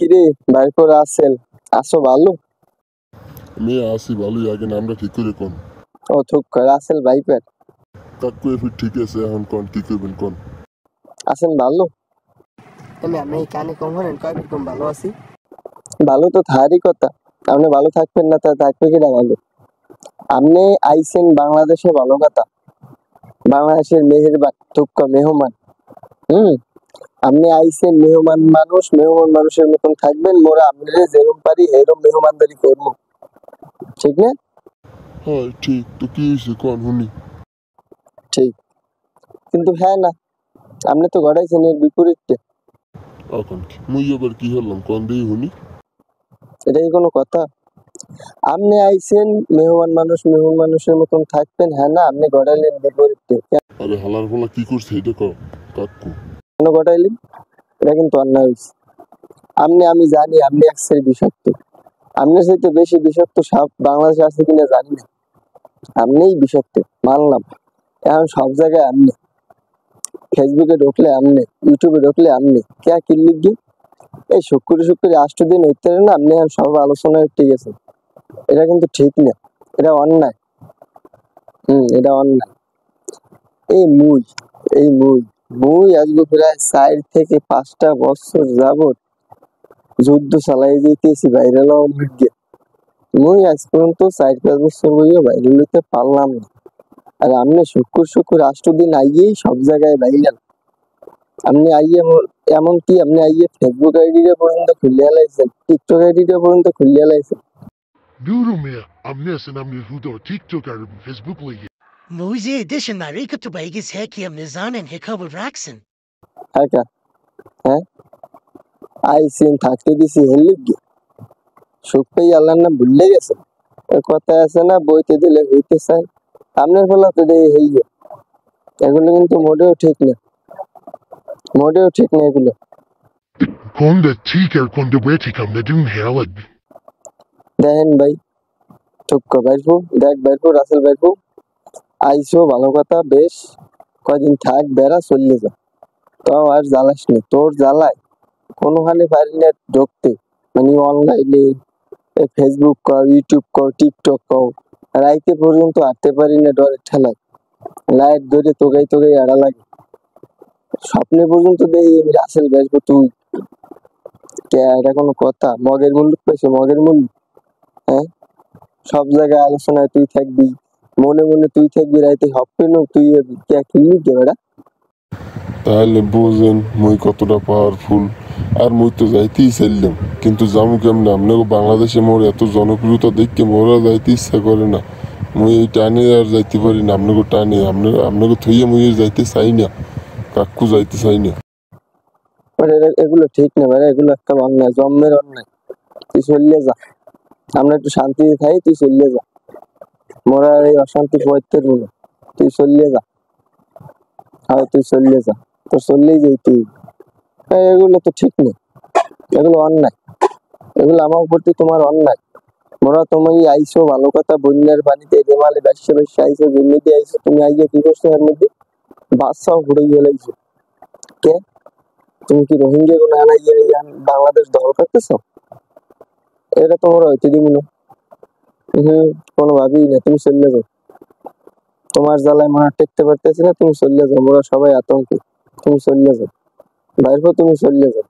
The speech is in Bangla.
কিরে ভাইপো রাসেল, আসো ভালো? আমি আছি ভালোই, আগে নামটা ঠিক করে কোন। ও থুক রাসেল ভাইপার। কাকু এফির ঠিক আছে, এখন কোন কি করবেন কোন। আছেন ভালো? আমি কানে কম হলেন কয় কম ভালো আছি। ভালো তো থাকারই কথা, আপনি ভালো থাকবেন না তা থাকবে কিনা ভালো? আপনি আইসেন বাংলাদেশে ভালো কথা, বাংলাদেশের মেহেরবান থুক্কা মেহমান। আপনি আইসেন মেহমান মানুষ, মেহমান মানুষের মতন থাকবেন, মোরা আপনারা যেরকম পারি এরকম মেহমানদারি করবো, ঠিক না? হ্যাঁ ঠিক, তো কি হয়েছে কোন শুনি। ঠিক, কিন্তু হ্যাঁ না, আপনি তো ঘটাইছেন এর বিপরীতটা। এখন কি মুই আবার কি হলাম কোন দিয়ে শুনি। এটা কি কোনো কথা? আপনি আইসেন মেহমান মানুষ, মেহমান মানুষের মতন থাকবেন, হ্যাঁ না, আপনি ঘটাইলেন বিপরীতটা। আরে হালার ফলা কি করছে এটা কও কাকু। কেন ঘটাইলেন? এটা কিন্তু অন্যায় হয়েছে। আমি জানি আপনি এক শ্রেণী বিষাক্ত, আপনার চাইতে বেশি বিষাক্ত সাপ বাংলাদেশে আছে কিনা জানি না, আপনিই বিষাক্ত মানলাম। এখন সব জায়গায় আপনি, ফেসবুকে ঢুকলে আপনি, ইউটিউবে ঢুকলে আপনি কে কিনলি গিয়ে এই শুক্র 8 দিন হইতে না, আপনি এখন সব আলোচনায় ঠিক আছে। এটা কিন্তু ঠিক না, এটা অন্যায়। এটা অন্যায়। এই মুই এই মুই মুই আজকে প্রায় 4 থেকে 5টা বছর যাবত যুদ্ধ চালাই যেতেছি ভাইরাল হওয়ার লিগে। মুই আজ পর্যন্ত 4-5 বছর হইয়া ভাইরাল হইতে পারলাম না, আর আপনি শুক্র 8 দিন আইয়েই সব জায়গায় ভাইরাল। আপনি আইয়ে এমনকি আপনি আইয়ে ফেসবুক আইডিটা পর্যন্ত খুলে লাইছেন, টিকটক আইডিটা পর্যন্ত খুলে লাইছেন। Nuru mehr am nächsten am Hudo TikTok R Facebook লিগে Muzi edition na rika to baigis heki am nizanen hikabu raxen. হ্যাঁ আইসিন থাকতে দিছি হের লিগে, সুখ পেয়ে আল্লাহর নাম ভুলে গেছে। ওই কথা আছে না, বইতে দিলে হইতে চায়, আপনার ফলে তো দেই হইয়ে। এগুলো কিন্তু মোটেও ঠিক না, মোটেও ঠিক না এগুলো। কোনটা ঠিক আর কোনটা বেঠিক আমরা দুন হেলাদ দেখেন ভাই, ঠুক্ক বাইরবো, দেখ বাইরবো রাসেল বাইরবো, আইসো ভালো কথা, বেশ কয়দিন থাক, বেড়া চললে যা, তাও আর জ্বালাস নি। তোর জ্বালায় কোনোখানে পারি না ঢুকতে, মানে অনলাইনে ফেসবুক কর, ইউটিউব কর, টিকটক কর, রাইতে পর্যন্ত হাঁটতে পারি না ডরের ঠেলায়, লাইট ধরে তোগাই আড়া লাগে। স্বপ্নে পর্যন্ত দেখি আমি রাসেল বেসবো, তুই কে? এটা কোনো কথা? মগের মূল্য পেয়েছে, মগের মূল্য। হ্যাঁ, সব জায়গায় আলোচনায় তুই থাকবি, মনে মনে তুই থাকবি, রাইতে স্বপ্ন তুই কে কিনবি কে বেড়া? তাহলে বোঝেন মুই কতটা পাওয়ারফুল। আর মুই তো যাইতেই চাইলাম, কিন্তু যামু কেমনে? আপনাকে বাংলাদেশে মোর এত জনপ্রিয়তা দেখে মোরা যাইতে ইচ্ছা করে না। মুই এই টানে আর যাইতে পারি না, আপনাকে টানে আপনাকে থইয়ে মুই যাইতে চাই না, কাকু যাইতে চাই না। এগুলো ঠিক না ভাই, এগুলো একটা অন্যায়, জন্মের অন্যায়। তুই চললে যা, আমরা একটু শান্তিতে খাই, তুই চললে যা, মোরা এই অশান্তি পড়তে বলো, তুই চললে যা। হ্যাঁ তুই চললে যা, তো চললেই যাই তুই। এগুলো তো ঠিক নেই, এগুলো অন্যায়, এগুলো আমার প্রতি তোমার অন্যায়। মোরা তুমি আইসো ভালো কথা, বন্যার পানিতে রেমালে ব্যবসা আইসো, যেমনিতে আইসো, তুমি আইয়ে কি করছো এর মধ্যে? বাচ্চাও ঘুরে গেলাইছো কে? তুমি কি রোহিঙ্গা কোনো আনাইয়া বাংলাদেশ দখল করতেছো? এটা তোমার হয়তো দিব না। কোনোভাবেই না, তুমি চললে যাও, তোমার জ্বালায় মনে টেকতে পারতেছি না, তুমি চললে যাও, মোরা সবাই আতঙ্কে, তুমি চললে যাও ভাইরপো, তুমি চললে যাও।